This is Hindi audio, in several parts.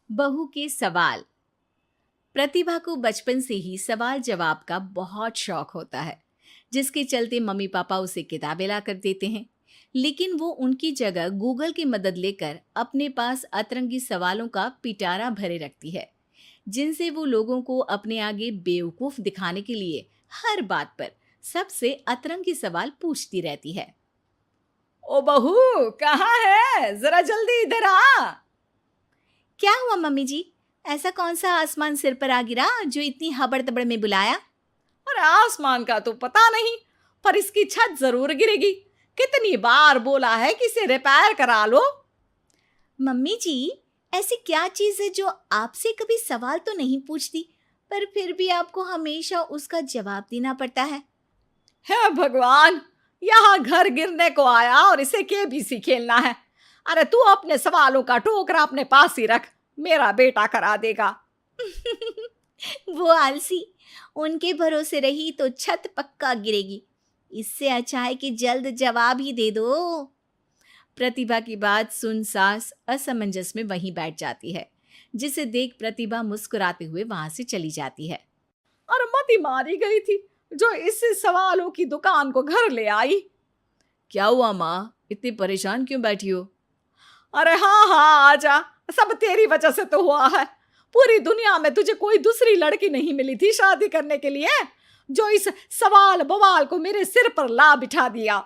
बहू के सवाल। प्रतिभा को बचपन से ही सवाल जवाब का बहुत शौक होता है, जिसके चलते मम्मी पापा उसे किताबें ला कर देते हैं। लेकिन वो उनकी जगह गूगल की मदद लेकर अपने पास अतरंगी सवालों का पिटारा भरे रखती है, जिनसे वो लोगों को अपने आगे बेवकूफ दिखाने के लिए हर बात पर सबसे अतरंगी सवाल पूछती रहती है। ओ बहू, कहाँ है? जरा जल्दी इधर आ। क्या हुआ मम्मी जी? ऐसा कौन सा आसमान सिर पर आ गिरा जो इतनी हबड़ तबड़ में बुलाया? अरे आसमान का तो पता नहीं, पर इसकी छत जरूर गिरेगी। कितनी बार बोला है कि इसे रिपेयर करा लो। मम्मी जी, ऐसी क्या चीज है जो आपसे कभी सवाल तो नहीं पूछती, पर फिर भी आपको हमेशा उसका जवाब देना पड़ता है? हे भगवान, यहाँ घर गिरने को आया और इसे केबीसी खेलना है। अरे तू अपने सवालों का टोकरा अपने पास ही रख, मेरा बेटा करा देगा। वो आलसी, उनके भरोसे रही तो छत पक्का गिरेगी। इससे अच्छा है कि जल्द जवाब ही दे दो। प्रतिभा की बात सुन सास असमंजस में वहीं बैठ जाती है, जिसे देख प्रतिभा मुस्कुराते हुए वहां से चली जाती है। और मती मारी गई थी जो इस सवालों की दुकान को घर ले आई। क्या हुआ माँ, इतनी परेशान क्यों बैठी हो? अरे हाँ हाँ, आजा, सब तेरी वजह से तो हुआ है। पूरी दुनिया में तुझे कोई दूसरी लड़की नहीं मिली थी शादी करने के लिए, जो इस सवाल बवाल को मेरे सिर पर ला बिठा दिया।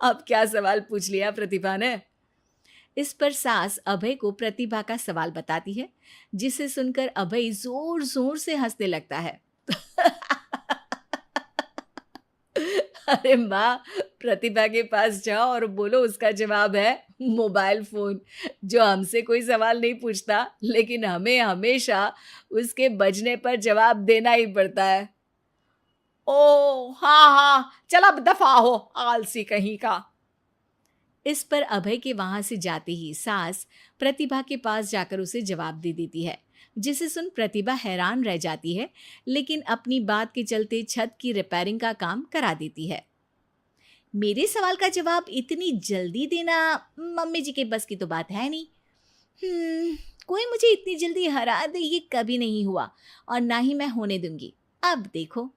अब क्या सवाल पूछ लिया प्रतिभा ने? इस पर सास अभय को प्रतिभा का सवाल बताती है, जिसे सुनकर अभय जोर जोर से हंसने लगता है। अरे माँ, प्रतिभा के पास जाओ और बोलो उसका जवाब है मोबाइल फोन, जो हमसे कोई सवाल नहीं पूछता, लेकिन हमें हमेशा उसके बजने पर जवाब देना ही पड़ता है। ओ हाँ हाँ, चल अब दफा हो, आलसी कहीं का। इस पर अभय के वहां से जाते ही सास प्रतिभा के पास जाकर उसे जवाब दे देती है, जिसे सुन प्रतिभा हैरान रह जाती है, लेकिन अपनी बात के चलते छत की रिपेयरिंग का काम करा देती है। मेरे सवाल का जवाब इतनी जल्दी देना मम्मी जी के बस की तो बात है नहीं। कोई मुझे इतनी जल्दी हरा दे ये कभी नहीं हुआ, और ना ही मैं होने दूंगी। अब देखो।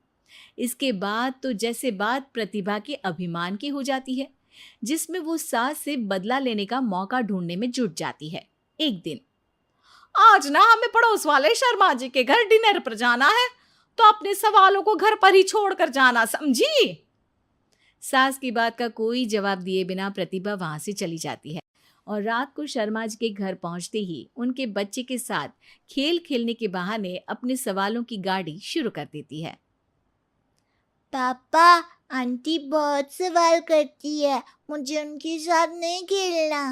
इसके बाद तो जैसे बात प्रतिभा के अभिमान की हो जाती है, जिसमें वो सास से बदला लेने का मौका ढूंढने में जुट जाती है। एक दिन, आज ना हमें पड़ोस वाले शर्मा जी के घर डिनर पर जाना है, तो अपने सवालों को घर पर ही छोड़कर जाना, समझी? सास की बात का कोई जवाब दिए बिना प्रतिभा वहां से चली जाती है, और रात को शर्मा जी के घर पहुंचते ही उनके बच्चे के साथ खेल खेलने के बहाने अपने सवालों की गाड़ी शुरू कर देती है। पापा, आंटी बहुत सवाल करती है, मुझे उनके साथ नहीं खेलना।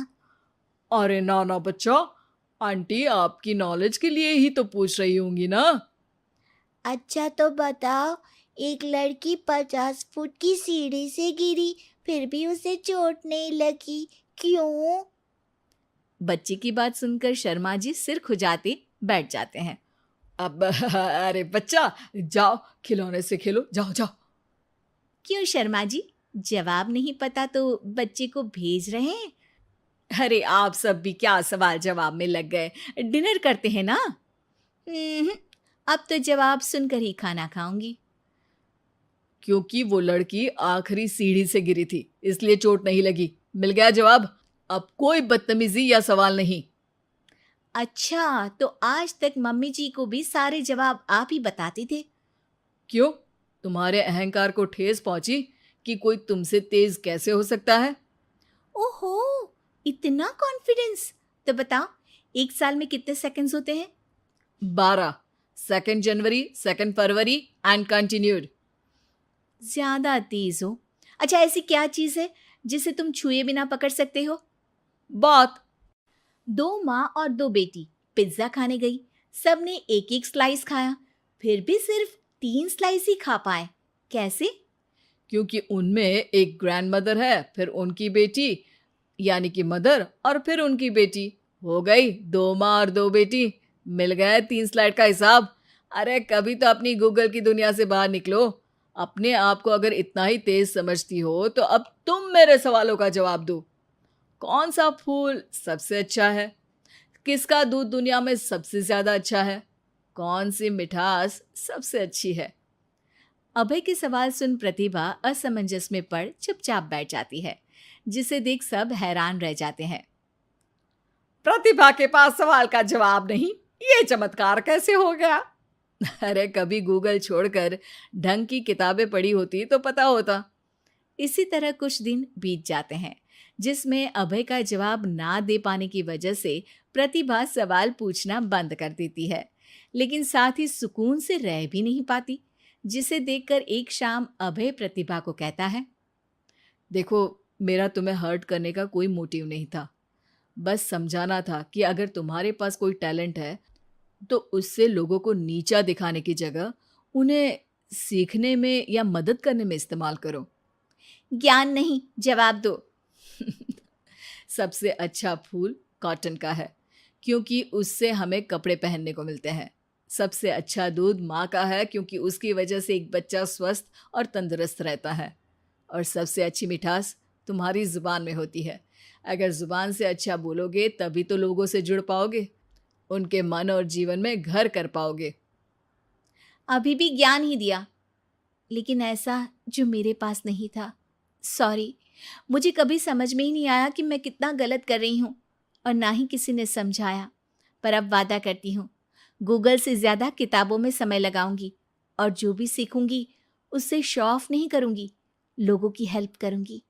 अरे ना ना बच्चा, आंटी आपकी नॉलेज के लिए ही तो पूछ रही होंगी ना। अच्छा तो बताओ, एक लड़की 50 फुट की सीढ़ी से गिरी, फिर भी उसे चोट नहीं लगी, क्यों? बच्चे की बात सुनकर शर्मा जी सिर खुजाते बैठ जाते हैं। अब अरे बच्चा, जाओ खिलौने से खेलो, जाओ जाओ। क्यों शर्मा जी, जवाब नहीं पता तो बच्चे को भेज रहे हैं? अरे आप सब भी क्या सवाल जवाब में लग गए, डिनर करते हैं ना। अब तो जवाब सुनकर ही खाना खाऊंगी। क्योंकि वो लड़की आखिरी सीढ़ी से गिरी थी, इसलिए चोट नहीं लगी। मिल गया जवाब। अब कोई बदतमीजी या सवाल नहीं। अच्छा, तो आज तक मम्मी जी को भी सारे जवाब आप ही बताते थे? क्यों, तुम्हारे अहंकार को ठेस पहुंची कि कोई तुमसे तेज कैसे हो सकता है? ओहो, इतना कॉन्फिडेंस! तो बताओ, एक साल में कितने सेकंड्स होते हैं? 12। 2 जनवरी, 2 फरवरी एंड कंटिन्यूड। ज्यादा तेज हो। अच्छा, ऐसी क्या चीज है जिसे तुम छुए बिना पकड़ सकते हो? बात। 2 माँ और 2 बेटी पिज्जा खाने गई। सबने एक एक स्लाइस खाया, फिर भी सिर्फ 3 स्लाइस ही खा पाए। कैसे? क्योंकि उनमें एक ग्रैंड मदर है, फिर उनकी बेटी यानी कि मदर, और फिर उनकी बेटी। हो गई 2 माँ और 2 बेटी। मिल गया 3 स्लाइड का हिसाब। अरे कभी तो अपनी गूगल की दुनिया से बाहर निकलो। अपने आप को अगर इतना ही तेज समझती हो तो अब तुम मेरे सवालों का जवाब दो। कौन सा फूल सबसे अच्छा है? किसका दूध दुनिया में सबसे ज्यादा अच्छा है? कौन सी मिठास सबसे अच्छी है? अभय के सवाल सुन प्रतिभा असमंजस में पड़ चुपचाप बैठ जाती है, जिसे देख सब हैरान रह जाते हैं। प्रतिभा के पास सवाल का जवाब नहीं, ये चमत्कार कैसे हो गया? अरे कभी गूगल छोड़कर ढंग की किताबें पढ़ी होती तो पता होता। इसी तरह कुछ दिन बीत जाते हैं, जिसमें अभय का जवाब ना दे पाने की वजह से प्रतिभा सवाल पूछना बंद कर देती है, लेकिन साथ ही सुकून से रह भी नहीं पाती, जिसे देखकर एक शाम अभय प्रतिभा को कहता है। देखो, मेरा तुम्हें हर्ट करने का कोई मोटिव नहीं था। बस समझाना था कि अगर तुम्हारे पास कोई टैलेंट है तो उससे लोगों को नीचा दिखाने की जगह उन्हें सीखने में या मदद करने में इस्तेमाल करो। ज्ञान नहीं, जवाब दो। सबसे अच्छा फूल कॉटन का है, क्योंकि उससे हमें कपड़े पहनने को मिलते हैं। सबसे अच्छा दूध माँ का है, क्योंकि उसकी वजह से एक बच्चा स्वस्थ और तंदुरुस्त रहता है। और सबसे अच्छी मिठास तुम्हारी ज़ुबान में होती है। अगर ज़ुबान से अच्छा बोलोगे तभी तो लोगों से जुड़ पाओगे, उनके मन और जीवन में घर कर पाओगे। अभी भी ज्ञान ही दिया, लेकिन ऐसा जो मेरे पास नहीं था। सॉरी, मुझे कभी समझ में ही नहीं आया कि मैं कितना गलत कर रही हूँ, और ना ही किसी ने समझाया। पर अब वादा करती हूँ, गूगल से ज़्यादा किताबों में समय लगाऊंगी, और जो भी सीखूंगी उससे शो ऑफ नहीं करूंगी, लोगों की हेल्प करूंगी।